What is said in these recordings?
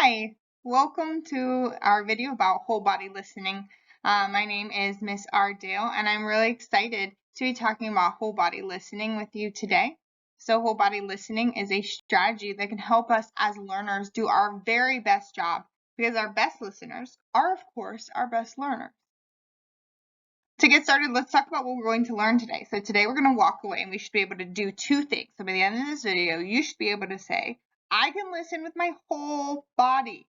Hi, welcome to our video about whole body listening. My name is Miss R.Dail, and I'm really excited to be talking about whole body listening with you today. So whole body listening is a strategy that can help us as learners do our very best job, because our best listeners are, of course, our best learners. To get started, let's talk about what we're going to learn today. So today we're going to walk away and we should be able to do two things. So by the end of this video, you should be able to say, I can listen with my whole body.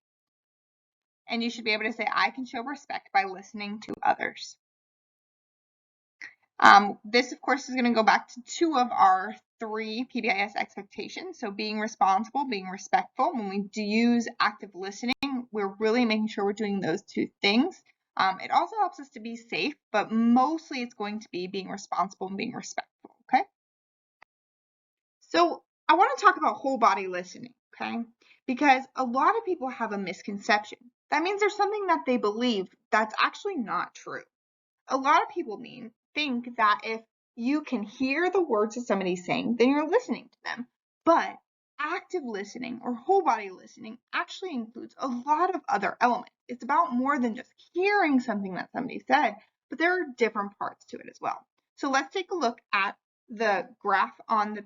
And you should be able to say, I can show respect by listening to others. This, of course, is going to go back to two of our three PBIS expectations. So being responsible, being respectful. When we do use active listening, we're really making sure we're doing those two things. It also helps us to be safe, but mostly it's going to be being responsible and being respectful, okay? So I want to talk about whole body listening, okay? Because a lot of people have a misconception. That means there's something that they believe that's actually not true. A lot of people think that if you can hear the words that somebody's saying, then you're listening to them. But active listening or whole body listening actually includes a lot of other elements. It's about more than just hearing something that somebody said, but there are different parts to it as well. So let's take a look at the graph on the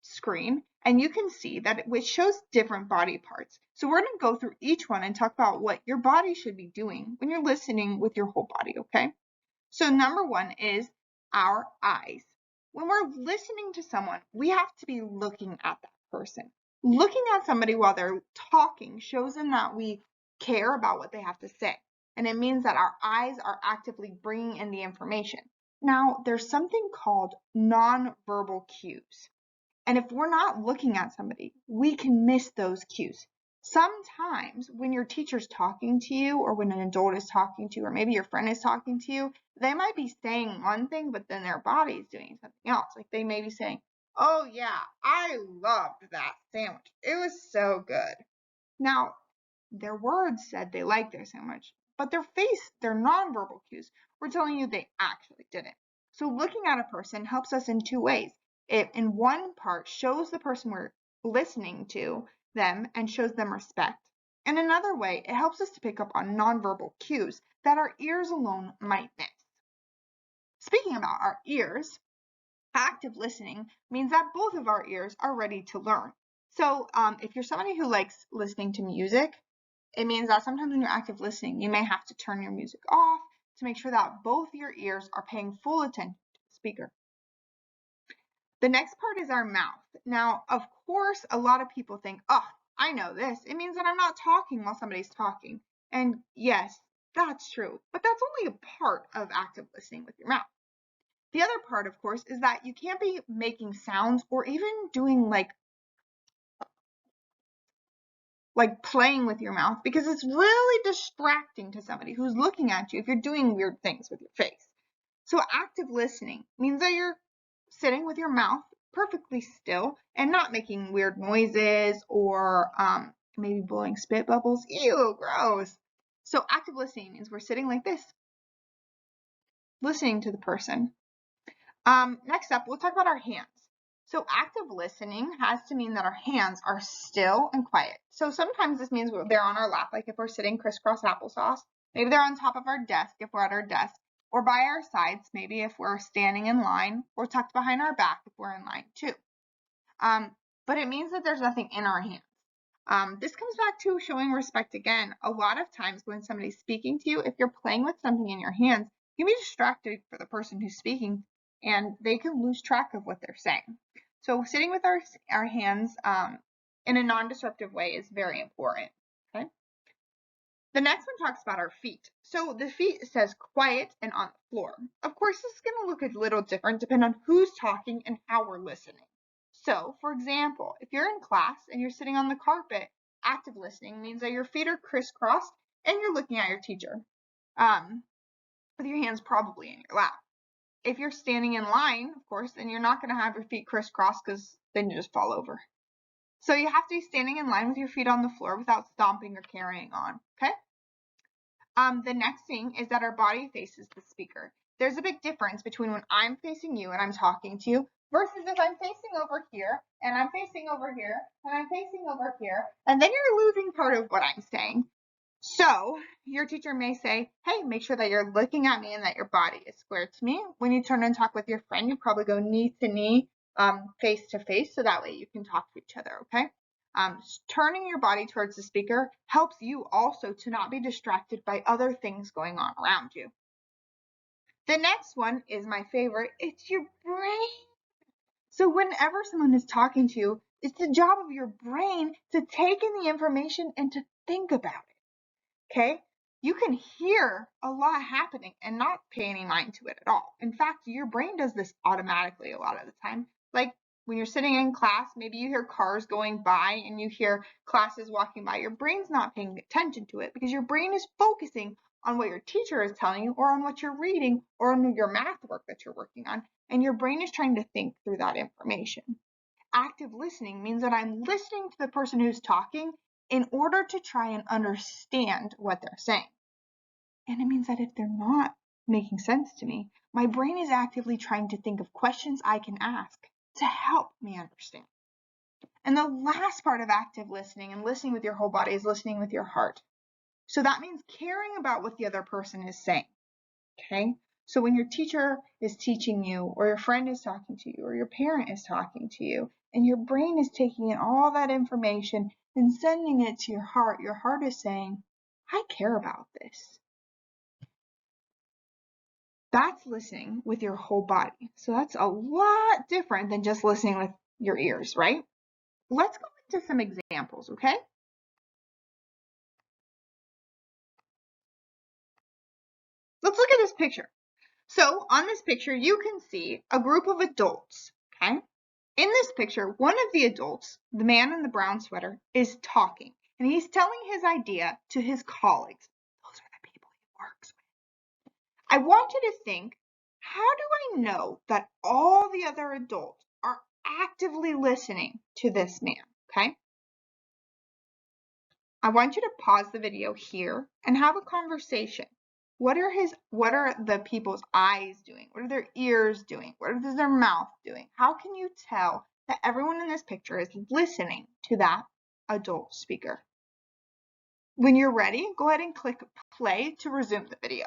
screen, and you can see that it shows different body parts. So we're going to go through each one and talk about what your body should be doing when you're listening with your whole body, okay? So number one is our eyes. When we're listening to someone, we have to be looking at that person. Looking at somebody while they're talking shows them that we care about what they have to say. And it means that our eyes are actively bringing in the information. Now, there's something called nonverbal cues. And if we're not looking at somebody, we can miss those cues. Sometimes when your teacher's talking to you, or when an adult is talking to you, or maybe your friend is talking to you, they might be saying one thing, but then their body is doing something else. Like they may be saying, oh yeah, I loved that sandwich. It was so good. Now, their words said they liked their sandwich, but their face, their nonverbal cues, were telling you they actually didn't. So looking at a person helps us in two ways. It, in one part, shows the person we're listening to them and shows them respect. In another way, it helps us to pick up on nonverbal cues that our ears alone might miss. Speaking about our ears, active listening means that both of our ears are ready to learn. So if you're somebody who likes listening to music, it means that sometimes when you're active listening, you may have to turn your music off to make sure that both your ears are paying full attention to the speaker. The next part is our mouth. Now, of course, a lot of people think, oh, I know this. It means that I'm not talking while somebody's talking. And yes, that's true, but that's only a part of active listening with your mouth. The other part, of course, is that you can't be making sounds or even doing like playing with your mouth, because it's really distracting to somebody who's looking at you if you're doing weird things with your face. So active listening means that you're sitting with your mouth perfectly still and not making weird noises or maybe blowing spit bubbles. Ew, gross. So active listening means we're sitting like this, listening to the person. Next up, we'll talk about our hands. So active listening has to mean that our hands are still and quiet. So sometimes this means they're on our lap, like if we're sitting crisscross applesauce. Maybe they're on top of our desk if we're at our desk, or by our sides, maybe if we're standing in line, or tucked behind our back if we're in line too. But it means that there's nothing in our hands. This comes back to showing respect again. A lot of times when somebody's speaking to you, if you're playing with something in your hands, you can be distracted for the person who's speaking, and they can lose track of what they're saying. So sitting with our hands in a non-disruptive way is very important. Okay. The next one talks about our feet. So the feet says quiet and on the floor. Of course, this is going to look a little different depending on who's talking and how we're listening. So, for example, if you're in class and you're sitting on the carpet, active listening means that your feet are crisscrossed and you're looking at your teacher with your hands probably in your lap. If you're standing in line, of course, then you're not going to have your feet crisscrossed, because then you just fall over. So you have to be standing in line with your feet on the floor without stomping or carrying on, okay? The next thing is that our body faces the speaker. There's a big difference between when I'm facing you and I'm talking to you Versus if I'm facing over here, and I'm facing over here, and I'm facing over here, and then you're losing part of what I'm saying. So your teacher may say, hey, make sure that you're looking at me and that your body is square to me. When you turn and talk with your friend, you probably go knee to knee, face to face, so that way you can talk to each other, okay? Turning your body towards the speaker helps you also to not be distracted by other things going on around you. The next one is my favorite. It's your brain. So whenever someone is talking to you, it's the job of your brain to take in the information and to think about it, okay? You can hear a lot happening and not pay any mind to it at all. In fact, your brain does this automatically a lot of the time. Like when you're sitting in class, maybe you hear cars going by and you hear classes walking by. Your brain's not paying attention to it because your brain is focusing on what your teacher is telling you or on what you're reading or on your math work that you're working on. And your brain is trying to think through that information. Active listening means that I'm listening to the person who's talking in order to try and understand what they're saying. And it means that if they're not making sense to me, my brain is actively trying to think of questions I can ask to help me understand. And the last part of active listening and listening with your whole body is listening with your heart. So that means caring about what the other person is saying. Okay? So when your teacher is teaching you, or your friend is talking to you, or your parent is talking to you, and your brain is taking in all that information and sending it to your heart is saying, I care about this. That's listening with your whole body. So that's a lot different than just listening with your ears, right? Let's go into some examples, okay? Let's look at this picture. So on this picture, you can see a group of adults, okay? In this picture, one of the adults, the man in the brown sweater, is talking, and he's telling his idea to his colleagues. Those are the people he works with. I want you to think, how do I know that all the other adults are actively listening to this man, okay? I want you to pause the video here and have a conversation. What are the people's eyes doing? What are their ears doing? What is their mouth doing? How can you tell that everyone in this picture is listening to that adult speaker? When you're ready, go ahead and click play to resume the video.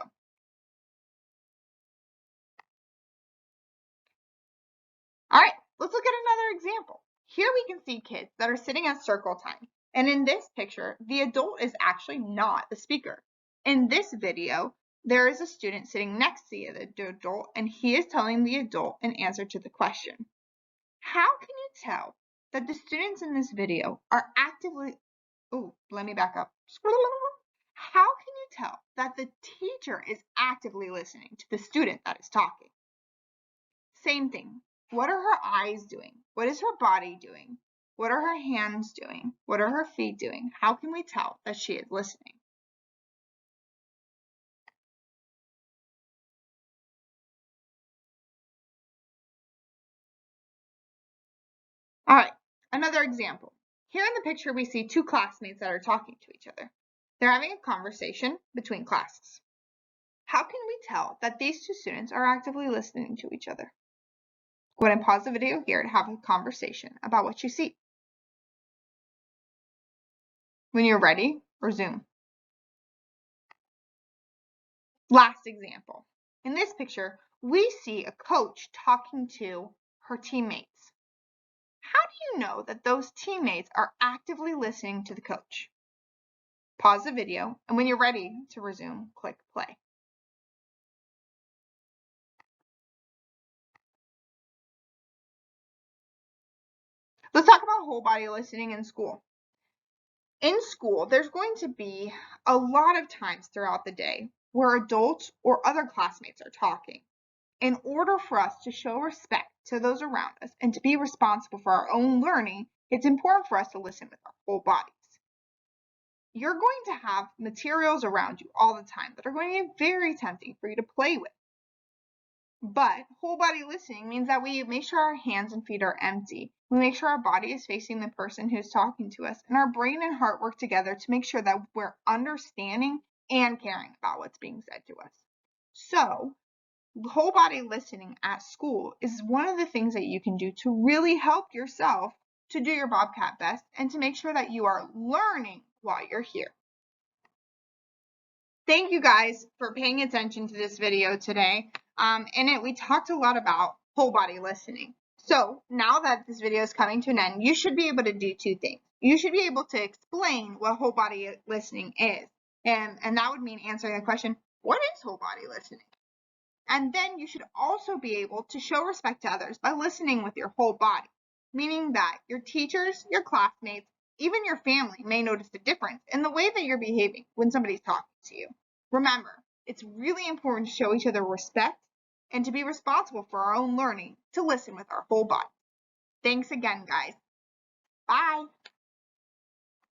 All right, let's look at another example. Here we can see kids that are sitting at circle time. And in this picture, the adult is actually not the speaker. In this video, there is a student sitting next to the adult, and he is telling the adult an answer to the question. How can you tell that the students in this video are actively, let me back up. How can you tell that the teacher is actively listening to the student that is talking? Same thing. What are her eyes doing? What is her body doing? What are her hands doing? What are her feet doing? How can we tell that she is listening? All right, another example. Here in the picture, we see two classmates that are talking to each other. They're having a conversation between classes. How can we tell that these two students are actively listening to each other? Go ahead and pause the video here to have a conversation about what you see. When you're ready, resume. Last example. In this picture, we see a coach talking to her teammates. How do you know that those teammates are actively listening to the coach? Pause the video, and when you're ready to resume, click play. Let's talk about whole body listening in school. In school, there's going to be a lot of times throughout the day where adults or other classmates are talking. In order for us to show respect to those around us and to be responsible for our own learning, it's important for us to listen with our whole bodies. You're going to have materials around you all the time that are going to be very tempting for you to play with. But whole body listening means that we make sure our hands and feet are empty. We make sure our body is facing the person who's talking to us, and our brain and heart work together to make sure that we're understanding and caring about what's being said to us. So whole body listening at school is one of the things that you can do to really help yourself to do your Bobcat best and to make sure that you are learning while you're here. Thank you guys for paying attention to this video today. In it, we talked a lot about whole body listening. So now that this video is coming to an end, you should be able to do two things. You should be able to explain what whole body listening is. And that would mean answering the question, what is whole body listening? And then you should also be able to show respect to others by listening with your whole body, meaning that your teachers, your classmates, even your family may notice a difference in the way that you're behaving when somebody's talking to you. Remember, it's really important to show each other respect and to be responsible for our own learning to listen with our whole body. Thanks again, guys. Bye.